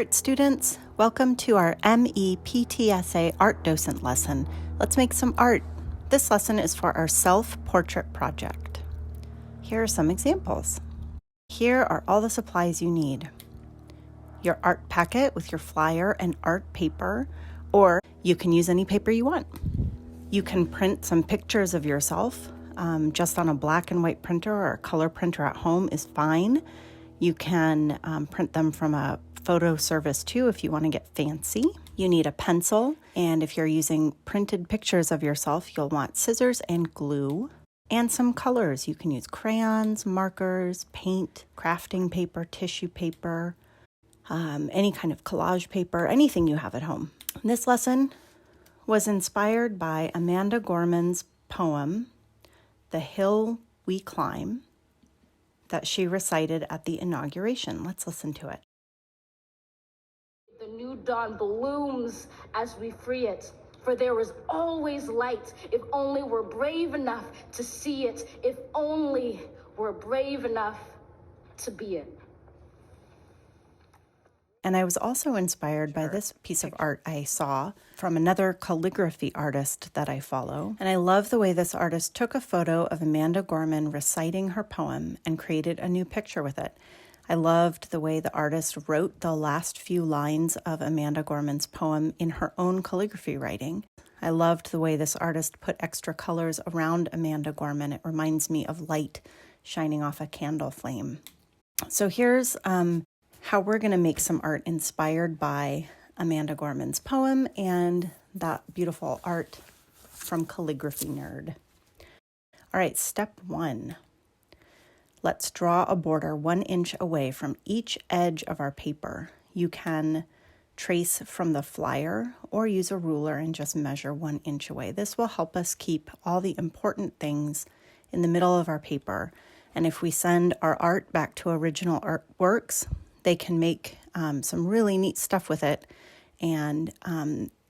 art students, welcome to our PTSA art docent lesson. Let's make some art. This lesson is for our self-portrait project. Here are some examples. Here are all the supplies you need. Your art packet with your flyer and art paper, or you can use any paper you want. You can print some pictures of yourself just on a black and white printer, or a color printer at home is fine. You can print them from a photo service too if you want to get fancy. You need a pencil, and if you're using printed pictures of yourself, you'll want scissors and glue and some colors. You can use crayons, markers, paint, crafting paper, tissue paper, any kind of collage paper, anything you have at home. This lesson was inspired by Amanda Gorman's poem, "The Hill We Climb," that she recited at the inauguration. Let's listen to it. The new dawn blooms as we free it, for there is always light if only we're brave enough to see it, if only we're brave enough to be it. And I was also inspired by this piece of art I saw from another calligraphy artist that I follow. And I love the way this artist took a photo of Amanda Gorman reciting her poem and created a new picture with it. I loved the way the artist wrote the last few lines of Amanda Gorman's poem in her own calligraphy writing. I loved the way this artist put extra colors around Amanda Gorman. It reminds me of light shining off a candle flame. So here's how we're going to make some art inspired by Amanda Gorman's poem and that beautiful art from Calligraphy Nerd. All right, step 1. Let's draw a border 1 inch away from each edge of our paper. You can trace from the flyer or use a ruler and just measure 1 inch away. This will help us keep all the important things in the middle of our paper. And if we send our art back to original artworks, they can make some really neat stuff with it. And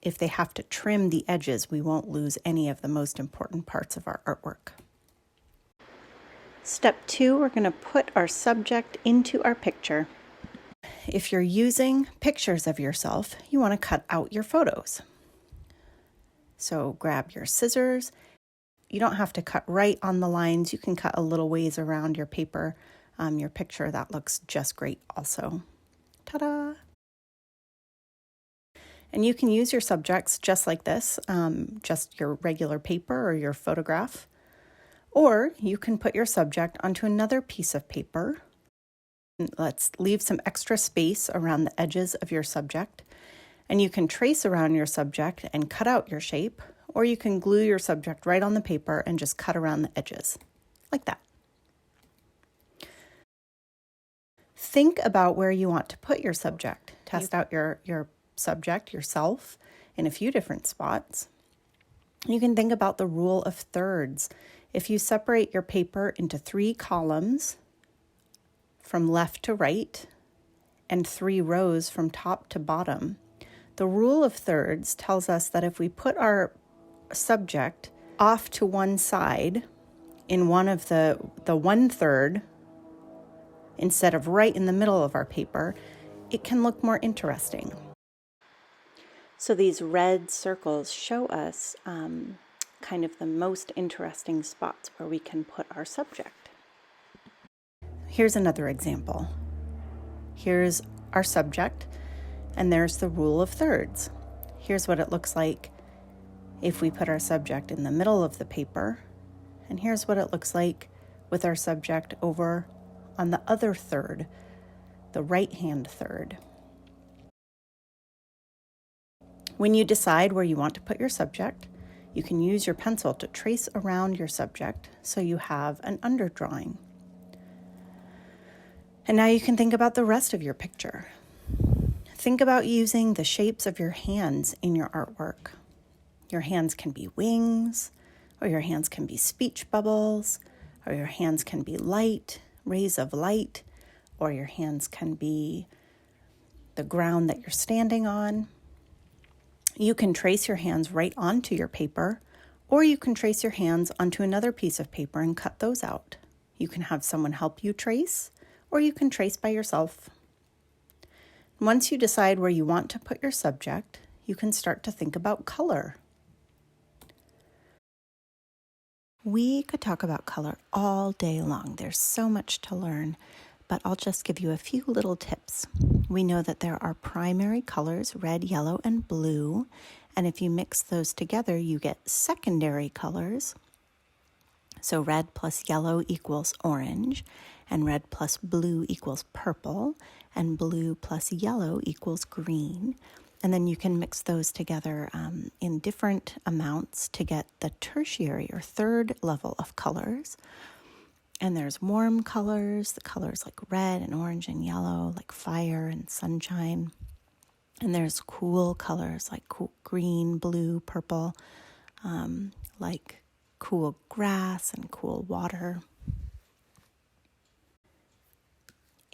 if they have to trim the edges, we won't lose any of the most important parts of our artwork. Step 2, we're going to put our subject into our picture. If you're using pictures of yourself, you want to cut out your photos. So grab your scissors. You don't have to cut right on the lines. You can cut a little ways around your paper, your picture. That looks just great also. Ta-da! And you can use your subjects just like this, just your regular paper or your photograph. Or you can put your subject onto another piece of paper. Let's leave some extra space around the edges of your subject. And you can trace around your subject and cut out your shape, or you can glue your subject right on the paper and just cut around the edges, like that. Think about where you want to put your subject. Test out your subject yourself in a few different spots. You can think about the rule of thirds. If you separate your paper into 3 columns from left to right and 3 rows from top to bottom, the rule of thirds tells us that if we put our subject off to one side in one of the 1/3 instead of right in the middle of our paper, it can look more interesting. So these red circles show us kind of the most interesting spots where we can put our subject. Here's another example. Here's our subject, and there's the rule of thirds. Here's what it looks like if we put our subject in the middle of the paper, and here's what it looks like with our subject over on the other third, the right-hand third. When you decide where you want to put your subject, you can use your pencil to trace around your subject so you have an underdrawing. And now you can think about the rest of your picture. Think about using the shapes of your hands in your artwork. Your hands can be wings, or your hands can be speech bubbles, or your hands can be light, rays of light, or your hands can be the ground that you're standing on. You can trace your hands right onto your paper, or you can trace your hands onto another piece of paper and cut those out. You can have someone help you trace, or you can trace by yourself. Once you decide where you want to put your subject, you can start to think about color. We could talk about color all day long. There's so much to learn, but I'll just give you a few little tips. We know that there are primary colors, red, yellow, and blue, and if you mix those together, you get secondary colors. So red plus yellow equals orange, and red plus blue equals purple, and blue plus yellow equals green. And then you can mix those together in different amounts to get the tertiary or third level of colors. And there's warm colors, the colors like red and orange and yellow, like fire and sunshine. And there's cool colors like cool green, blue, purple, like cool grass and cool water.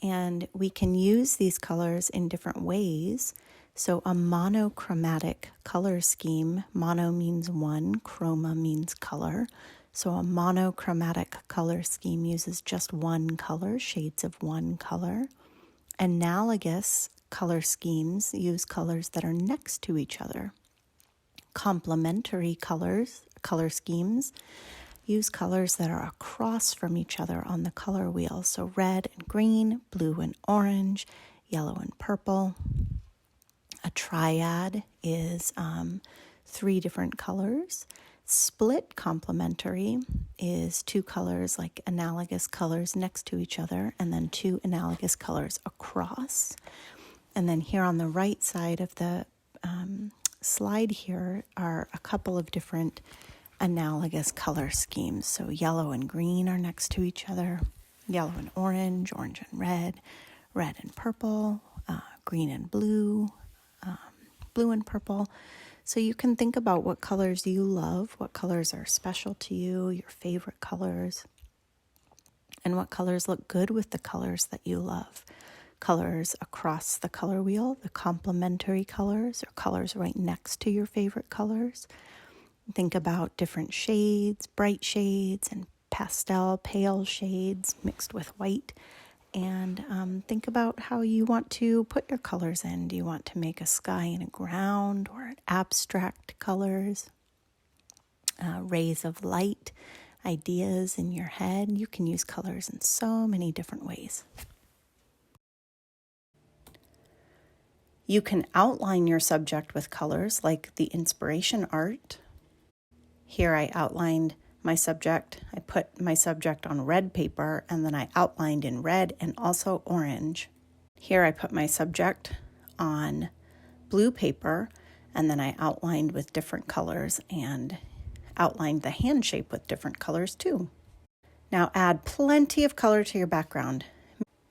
And we can use these colors in different ways. So a monochromatic color scheme, mono means one, chroma means color. So a monochromatic color scheme uses just one color, shades of one color. Analogous color schemes use colors that are next to each other. Complementary color schemes use colors that are across from each other on the color wheel. So red and green, blue and orange, yellow and purple. A triad is 3 different colors. Split complementary is 2 colors, like analogous colors next to each other, and then 2 analogous colors across. And then here on the right side of the slide here are a couple of different analogous color schemes. So yellow and green are next to each other, yellow and orange, orange and red, red and purple, green and blue, blue and purple. So you can think about what colors you love, what colors are special to you, your favorite colors, and what colors look good with the colors that you love. Colors across the color wheel, the complementary colors, or colors right next to your favorite colors. Think about different shades, bright shades, and pastel, pale shades mixed with white. And think about how you want to put your colors in. Do you want to make a sky and a ground, or abstract colors, rays of light, ideas in your head? You can use colors in so many different ways. You can outline your subject with colors like the inspiration art. Here I outlined my subject. I put my subject on red paper, and then I outlined in red and also orange. Here I put my subject on blue paper, and then I outlined with different colors and outlined the hand shape with different colors too. Now add plenty of color to your background.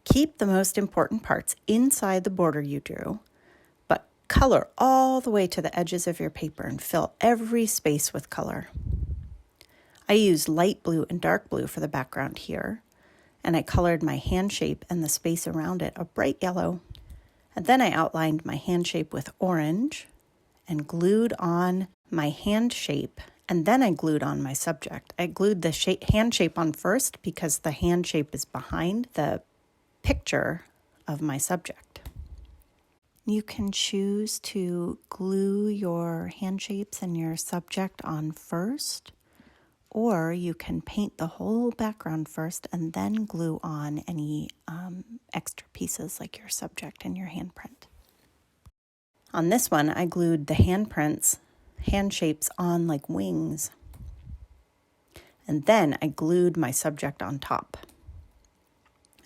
Keep the most important parts inside the border you drew, but color all the way to the edges of your paper and fill every space with color. I used light blue and dark blue for the background here, and I colored my hand shape and the space around it a bright yellow. And then I outlined my hand shape with orange and glued on my hand shape, and then I glued on my subject. I glued the hand shape on first because the hand shape is behind the picture of my subject. You can choose to glue your hand shapes and your subject on first, or you can paint the whole background first and then glue on any extra pieces like your subject and your handprint. On this one, I glued the hand shapes on like wings. And then I glued my subject on top.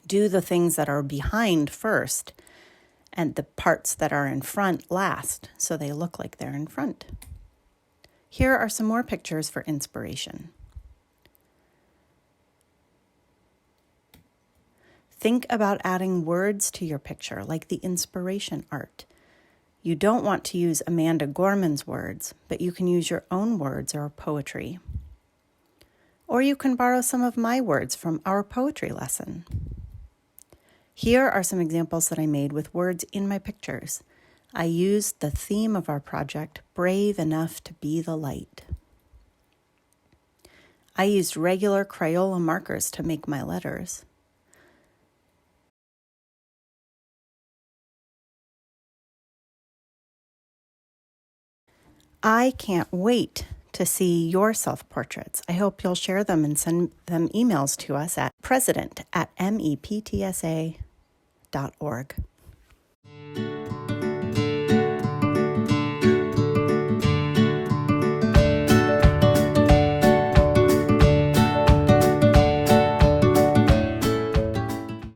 Do the things that are behind first and the parts that are in front last, so they look like they're in front. Here are some more pictures for inspiration. Think about adding words to your picture, like the inspiration art. You don't want to use Amanda Gorman's words, but you can use your own words or poetry. Or you can borrow some of my words from our poetry lesson. Here are some examples that I made with words in my pictures. I used the theme of our project, Brave Enough to Be the Light. I used regular Crayola markers to make my letters. I can't wait to see your self-portraits. I hope you'll share them and send them emails to us at president@meptsa.org.